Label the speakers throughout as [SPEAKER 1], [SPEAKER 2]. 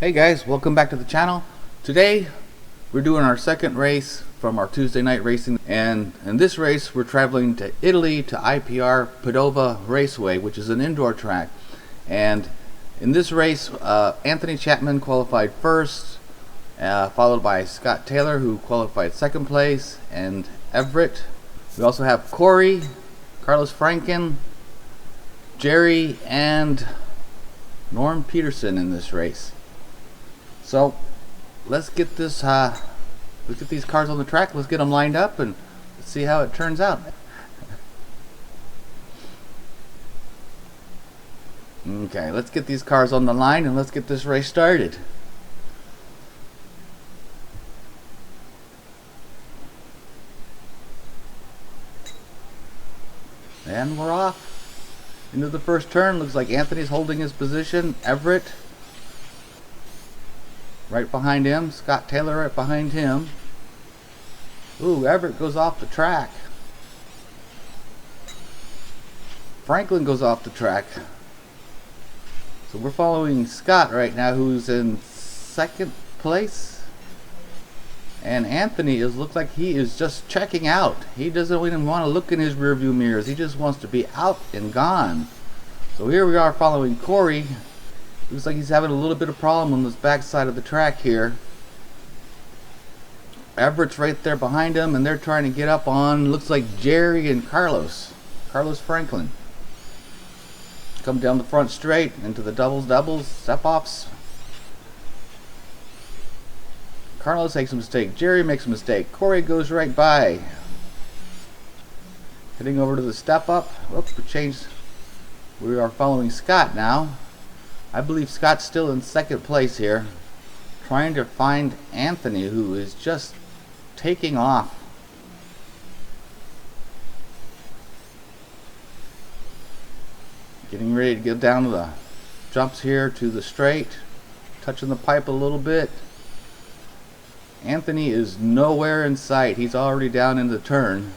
[SPEAKER 1] Hey guys, welcome back to the channel. Today we're doing our second race from our Tuesday night racing, and in this race we're traveling to Italy to IBR Padova Raceway, which is an indoor track. And in this race Anthony Chapman qualified first, followed by Scott Taylor, who qualified second place, and Everett. We also have Corey, Carlos Franken, Jerry, and Norm Peterson in this race. So let's get these cars on the track. Let's get them lined up and let's see how it turns out. Okay, let's get these cars on the line and let's get this race started. And we're off into the first turn. Looks like Anthony's holding his position. Everett right behind him. Scott Taylor right behind him. Ooh, Everett goes off the track. Franklin goes off the track. So we're following Scott right now, who's in second place. And Anthony looks like he is just checking out. He doesn't even want to look in his rearview mirrors. He just wants to be out and gone. So here we are following Corey. Looks like he's having a little bit of problem on this back side of the track here. Everett's right there behind him, and they're trying to get up on, looks like Jerry and Carlos Franklin. Come down the front straight into the doubles, step-offs. Carlos makes a mistake. Jerry makes a mistake. Corey goes right by. Heading over to the step-up. Whoops, we changed. We are following Scott now. I believe Scott's still in second place here, trying to find Anthony, who is just taking off. Getting ready to get down to the jumps here to the straight, touching the pipe a little bit. Anthony is nowhere in sight. He's already down in the turn.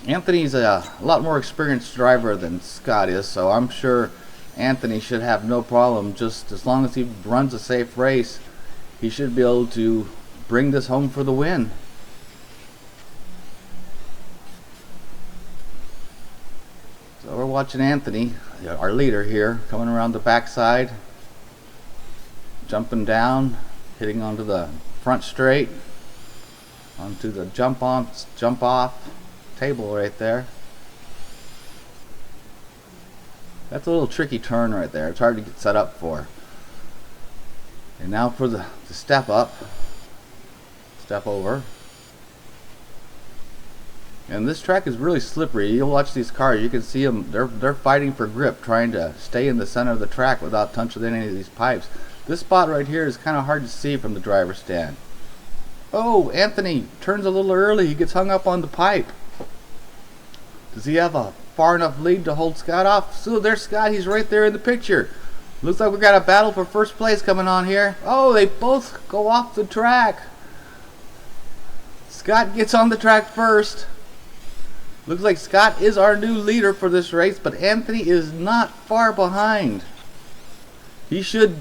[SPEAKER 1] Anthony's a lot more experienced driver than Scott is, so I'm sure Anthony should have no problem. Just as long as he runs a safe race, he should be able to bring this home for the win. So we're watching Anthony, our leader here, coming around the backside, jumping down, hitting onto the front straight, onto the jump off table right there. That's a little tricky turn right there. It's hard to get set up for. And now for the step up, step over. And this track is really slippery. You'll watch these cars, you can see them, they're fighting for grip, trying to stay in the center of the track without touching any of these pipes. This spot right here is kind of hard to see from the driver's stand. Oh, Anthony turns a little early. He gets hung up on the pipe. Does he have a far enough lead to hold Scott off? So there's Scott. He's right there in the picture. Looks like we got a battle for first place coming on here. Oh, they both go off the track. Scott gets on the track first. Looks like Scott is our new leader for this race, but Anthony is not far behind. He should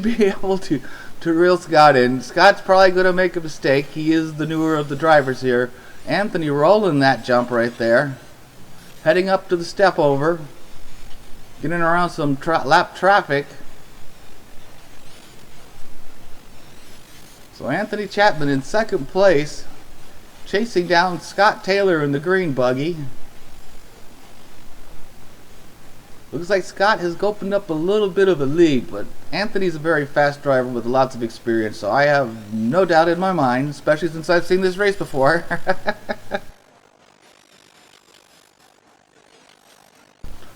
[SPEAKER 1] be able to reel Scott in. Scott's probably going to make a mistake. He is the newer of the drivers here. Anthony rolling that jump right there. Heading up to the step over. Getting around some lap traffic. So Anthony Chapman in second place, chasing down Scott Taylor in the green buggy. Looks like Scott has opened up a little bit of a lead, but Anthony's a very fast driver with lots of experience, so I have no doubt in my mind, especially since I've seen this race before.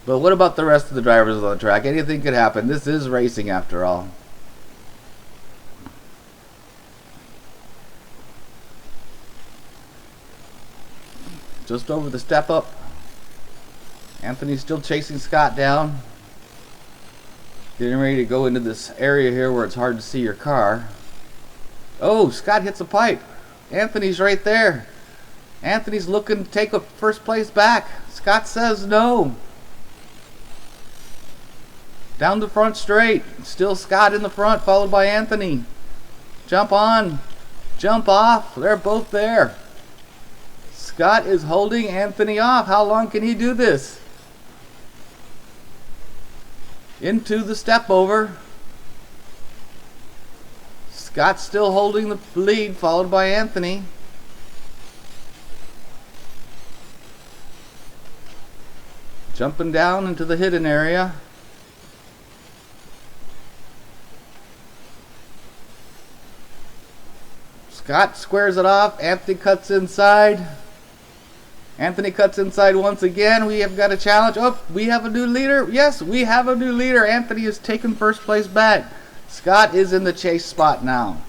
[SPEAKER 1] But what about the rest of the drivers on the track? Anything could happen. This is racing after all. Just over the step up. Anthony's still chasing Scott down. Getting ready to go into this area here where it's hard to see your car. Oh, Scott hits a pipe. Anthony's right there. Anthony's looking to take a first place back. Scott says no. Down the front straight. Still Scott in the front, followed by Anthony. Jump on. Jump off. They're both there. Scott is holding Anthony off. How long can he do this? Into the step over. Scott's still holding the lead, followed by Anthony. Jumping down into the hidden area. Scott squares it off. Anthony cuts inside. Anthony cuts inside once again. We have got a challenge. Oh, we have a new leader. Yes, we have a new leader. Anthony has taken first place back. Scott is in the chase spot now.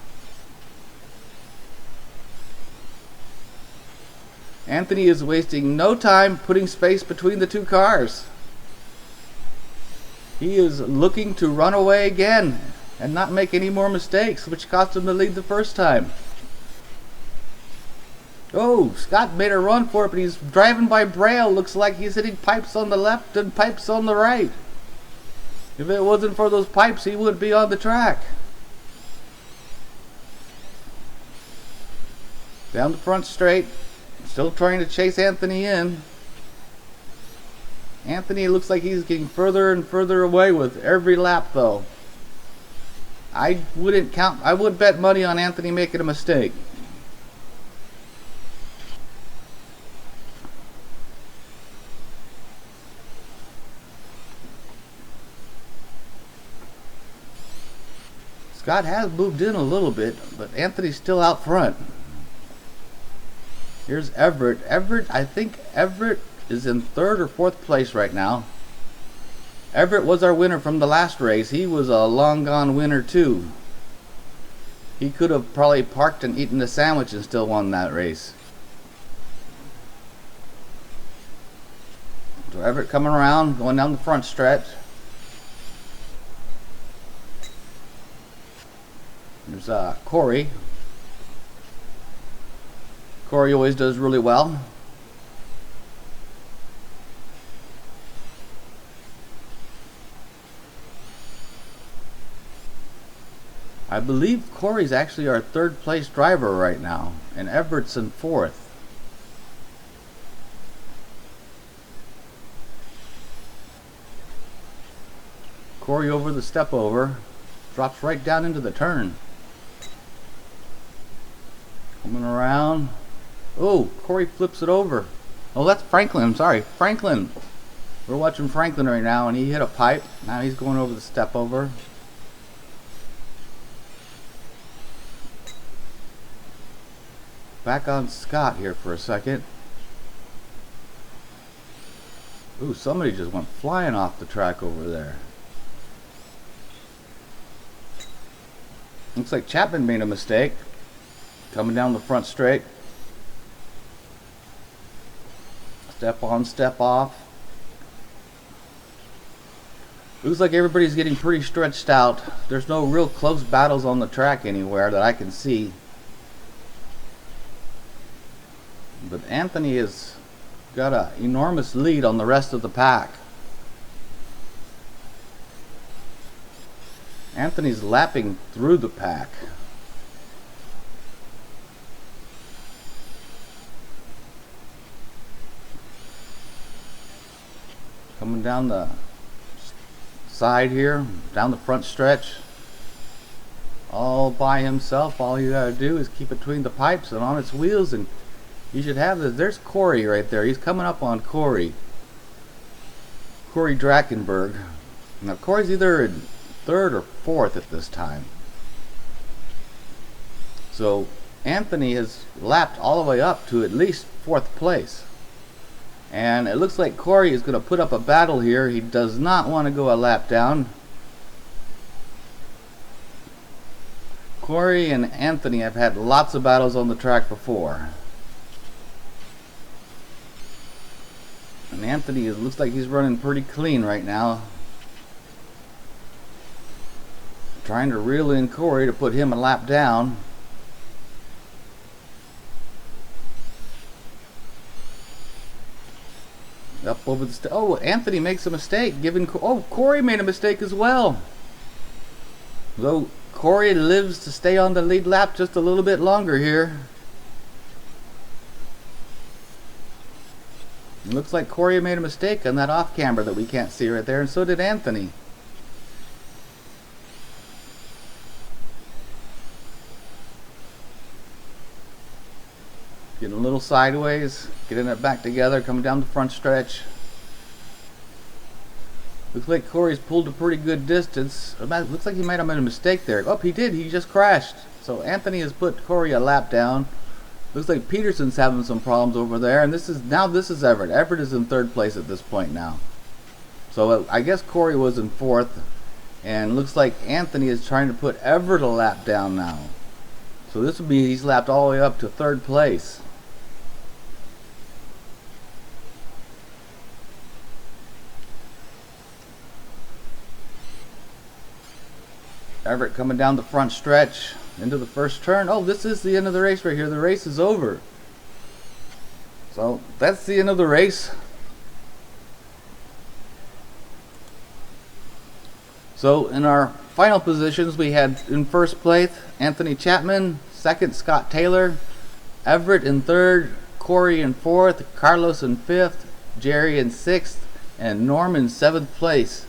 [SPEAKER 1] Anthony is wasting no time putting space between the two cars. He is looking to run away again and not make any more mistakes, which cost him the lead the first time. Oh, Scott made a run for it, but he's driving by Braille. Looks like he's hitting pipes on the left and pipes on the right. If it wasn't for those pipes, he would be on the track. Down the front straight. Still trying to chase Anthony in. Anthony looks like he's getting further and further away with every lap, though. I would bet money on Anthony making a mistake. Scott has moved in a little bit, but Anthony's still out front. Here's Everett. I think Everett is in 3rd or 4th place right now. Everett was our winner from the last race. He was a long gone winner too. He could have probably parked and eaten a sandwich and still won that race. So Everett coming around, going down the front stretch. There's Corey. Corey always does really well. I believe Corey's actually our 3rd place driver right now, and Everett's in 4th. Corey over the step over, drops right down into the turn. Coming around. Oh, Corey flips it over. Oh, that's Franklin. I'm sorry, Franklin. We're watching Franklin right now, and he hit a pipe. Now he's going over the step over. Back on Scott here for a second. Ooh, somebody just went flying off the track over there. Looks like Chapman made a mistake. Coming down the front straight. Step on, step off. Looks like everybody's getting pretty stretched out. There's no real close battles on the track anywhere that I can see. But Anthony has got an enormous lead on the rest of the pack. Anthony's lapping through the pack. Coming down the side here, down the front stretch, all by himself. All you gotta do is keep it between the pipes and on its wheels, and you should have this. There's Corey right there. He's coming up on Corey Drakenberg. Now Corey's either in 3rd or 4th at this time. So Anthony has lapped all the way up to at least 4th place. And it looks like Corey is going to put up a battle here. He does not want to go a lap down. Corey and Anthony have had lots of battles on the track before. And Anthony looks like he's running pretty clean right now. Trying to reel in Corey to put him a lap down. Up over the oh, Anthony makes a mistake. Corey made a mistake as well. Though Corey lives to stay on the lead lap just a little bit longer here. It looks like Corey made a mistake on that off camber that we can't see right there, and so did Anthony. Getting a little sideways, getting it back together, coming down the front stretch. Looks like Corey's pulled a pretty good distance. Looks like he might have made a mistake there. Oh, he did. He just crashed. So Anthony has put Corey a lap down. Looks like Peterson's having some problems over there, and this is Everett. Everett is in third place at this point now. So I guess Corey was in fourth, and looks like Anthony is trying to put Everett a lap down now. So this would be he's lapped all the way up to third place. Everett coming down the front stretch into the first turn. Oh, this is the end of the race right here. The race is over. So that's the end of the race. So in our final positions, we had in first place Anthony Chapman, second Scott Taylor, Everett in third, Corey in fourth, Carlos in fifth, Jerry in sixth, and Norm in seventh place.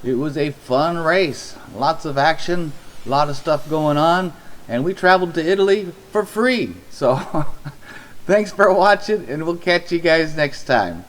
[SPEAKER 1] It was a fun race. Lots of action, a lot of stuff going on, and we traveled to Italy for free. So thanks for watching, and we'll catch you guys next time.